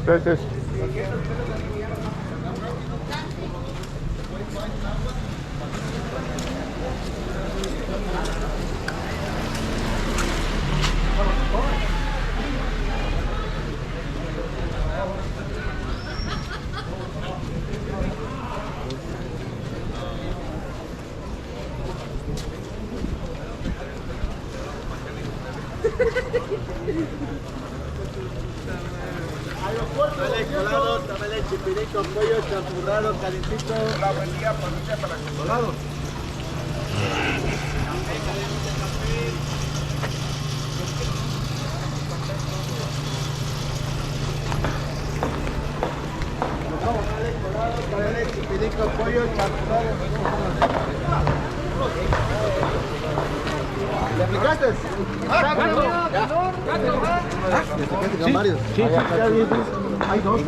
Gracias. Tamale colado, tamale chipirico, pollo champurrado, calentito. La buen día, familia, para colado. Tamale colado, tamale chipirico, pollo champurrado. ¿Le aplicaste? Sí, varios. Sí, hay dos.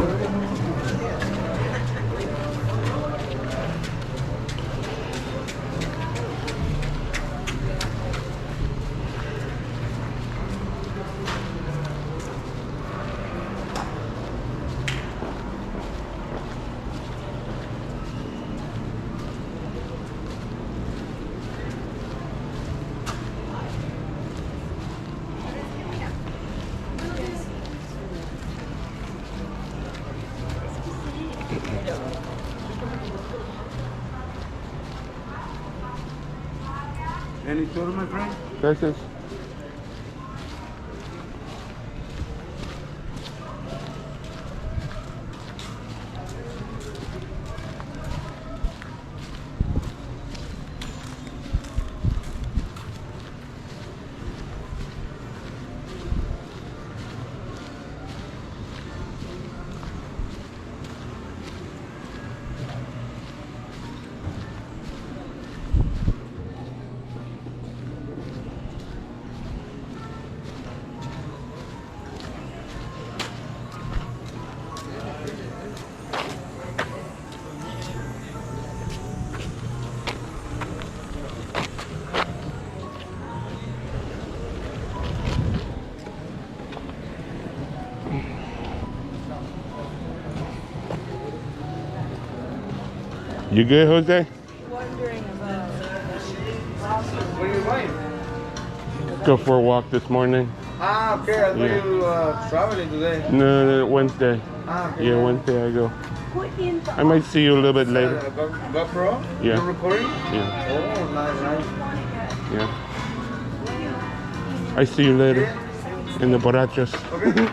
Any tour, my friend? Gracias. You good, Jose? Wondering about. Where are you going? Go for a walk this morning. Ah, okay. I thought you traveling today. No, Wednesday. Ah, okay. Yeah, Wednesday I go. Put in the I might see you a little bit later. GoPro? Yeah. You're recording? Yeah, Oh, nice. yeah. I see you later in the borrachos. Okay.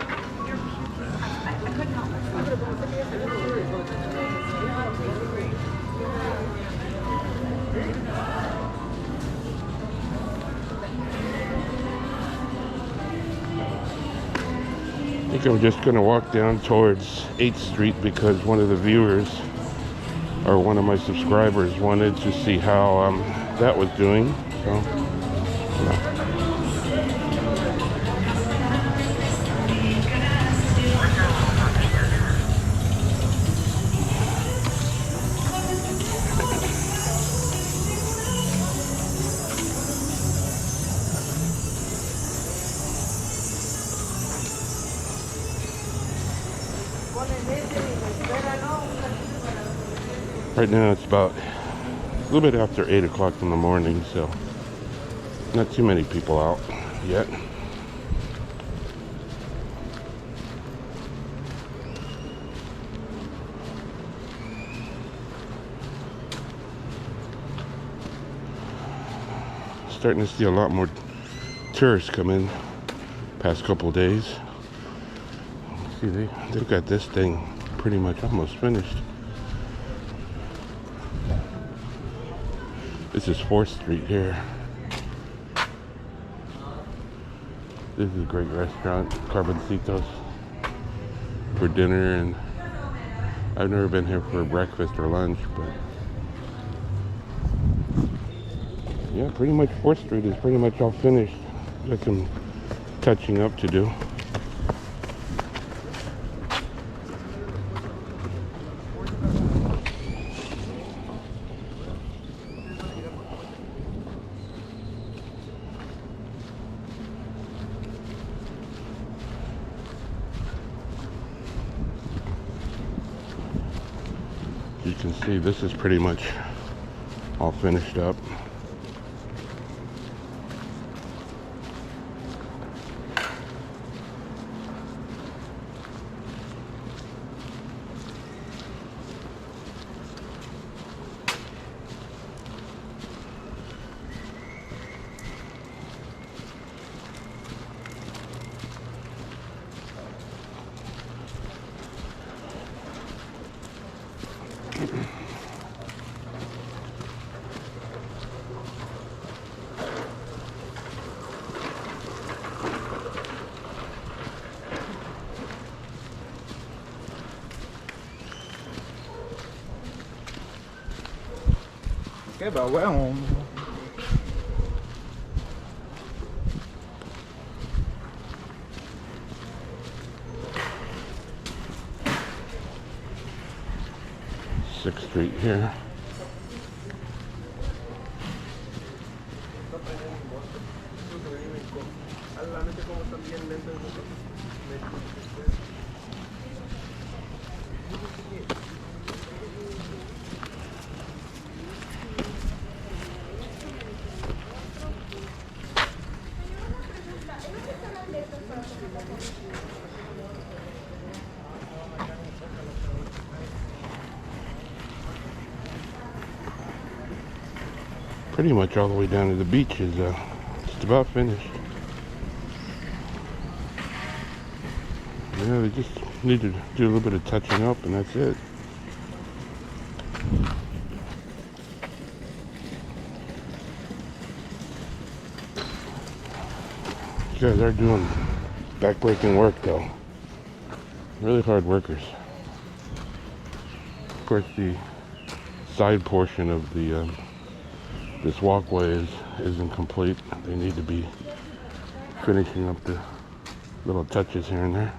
I think I'm just gonna walk down towards 8th Street because one of the viewers or one of my subscribers wanted to see how that was doing. So, yeah. Right now it's about a little bit after 8 o'clock in the morning, so not too many people out yet. Starting to see a lot more tourists come in past couple of days. See, they've got this thing pretty much almost finished. This is 4th Street here. This is a great restaurant, Carboncitos, for dinner, and I've never been here for breakfast or lunch, but yeah, pretty much 4th Street is pretty much all finished. Got some touching up to do. you can see, this is pretty much all finished up. Ok, bah ouais, on... Sixth Street here. Pretty much all the way down to the beach is just about finished. Yeah, they just need to do a little bit of touching up and that's it. These guys are doing backbreaking work though. Really hard workers. Of course, the side portion of the this walkway isn't complete. They need to be finishing up the little touches here and there.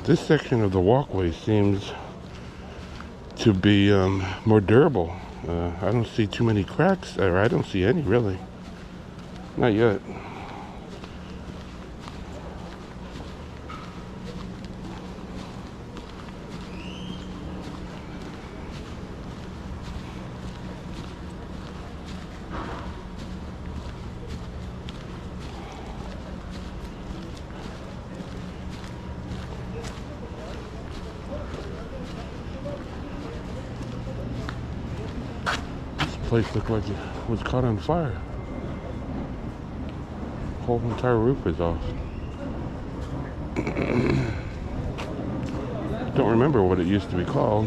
This section of the walkway seems to be more durable. I don't see too many cracks, or I don't see any really. Not yet. Place looked like it was caught on fire. Whole entire roof is off. Don't remember what it used to be called.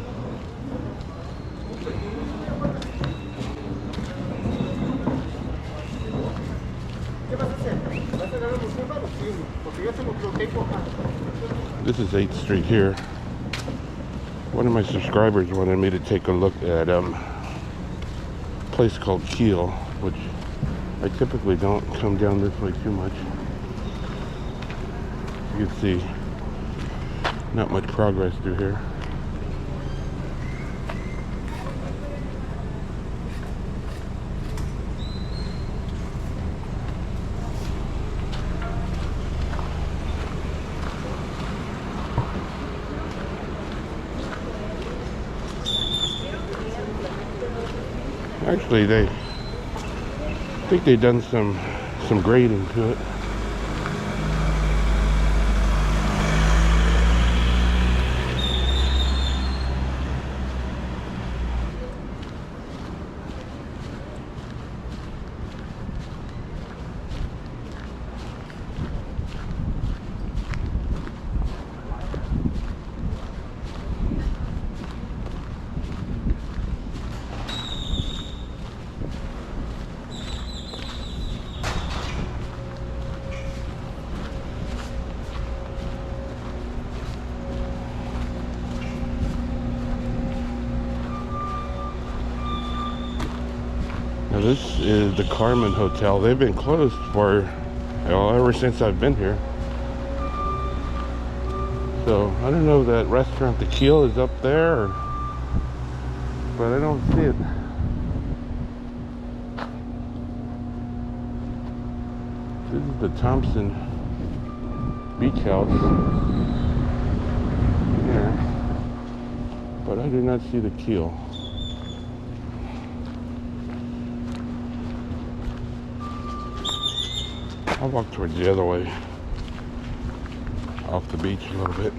This is 8th Street here. One of my subscribers wanted me to take a look at place called Keel, which I typically don't come down this way too much. You can see not much progress through here. Actually, I think they've done some grading to it. Now this is the Carmen Hotel. They've been closed for, well, ever since I've been here. So I don't know if that restaurant, the Keel, is up there, but I don't see it. This is the Thompson Beach House here, but I do not see the Keel. I'll walk towards the other way, off the beach a little bit.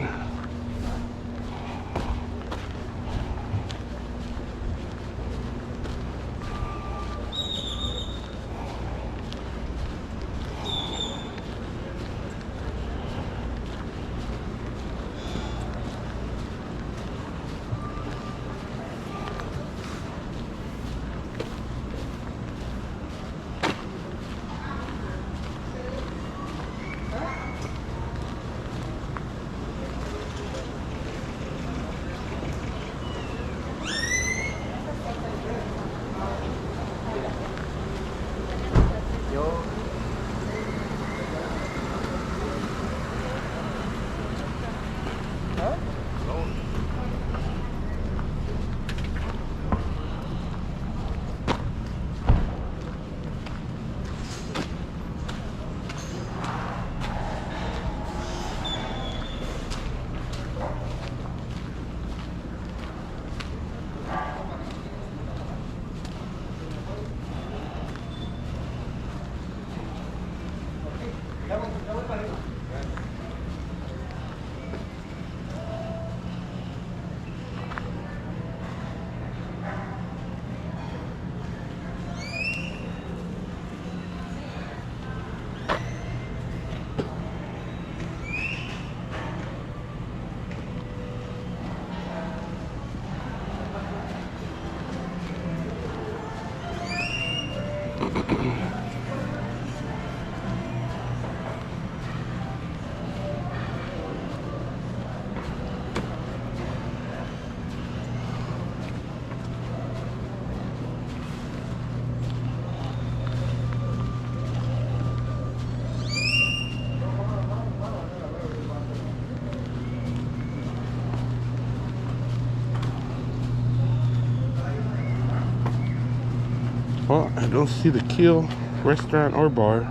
Well, I don't see the Keel restaurant or bar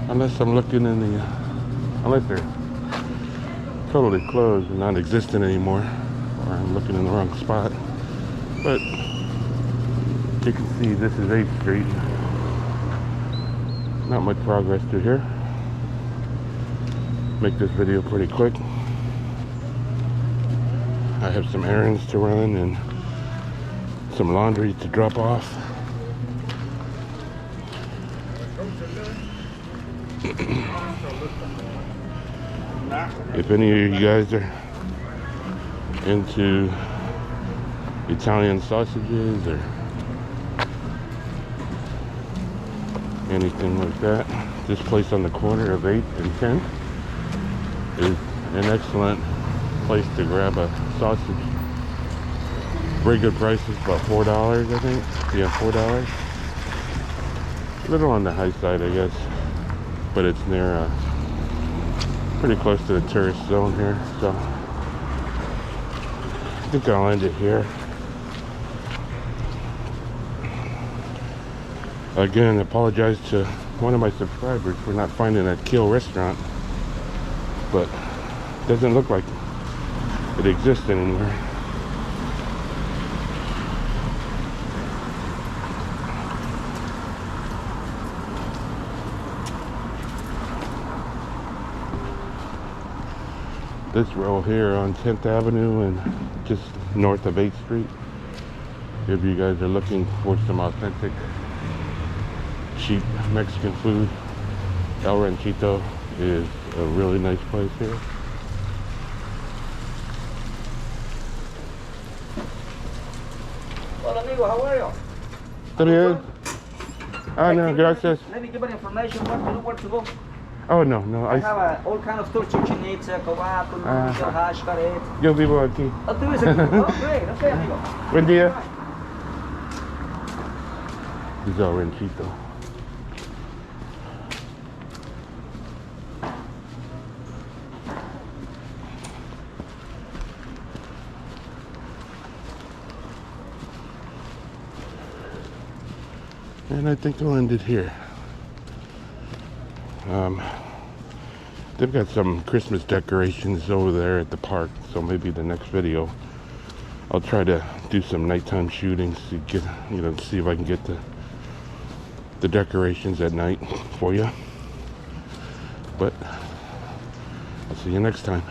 unless I'm looking in the, unless they're totally closed and non-existent anymore, or I'm looking in the wrong spot. But you can see this is 8th Street. Not much progress through here. Make this video pretty quick. I have some errands to run and some laundry to drop off. If any of you guys are into Italian sausages or anything like that, this place on the corner of 8th and 10th is an excellent place to grab a sausage. Very good prices, about $4, I think. Yeah, $4. A little on the high side, I guess, but it's near pretty close to the tourist zone here, so I think I'll end it here. Again, apologize to one of my subscribers for not finding that Keel restaurant, but it doesn't look like it exists anymore. This row here on 10th Avenue and just north of 8th Street. If you guys are looking for some authentic, cheap Mexican food, El Ranchito is a really nice place here. Hola amigo, how are you? Está bien. Ah, no, gracias. Let me give you information where to go. Oh, no, no. I have all kind of stuff, chichinitza, kebab, hash, caret. Yo vivo aquí. Oh, tú vives aquí. Oh, great. Okay, amigo. Buen día. This is El Ranchito. And I think I'll end it here. They've got some Christmas decorations over there at the park, so maybe the next video I'll try to do some nighttime shooting to get, see if I can get the decorations at night for you. But I'll see you next time.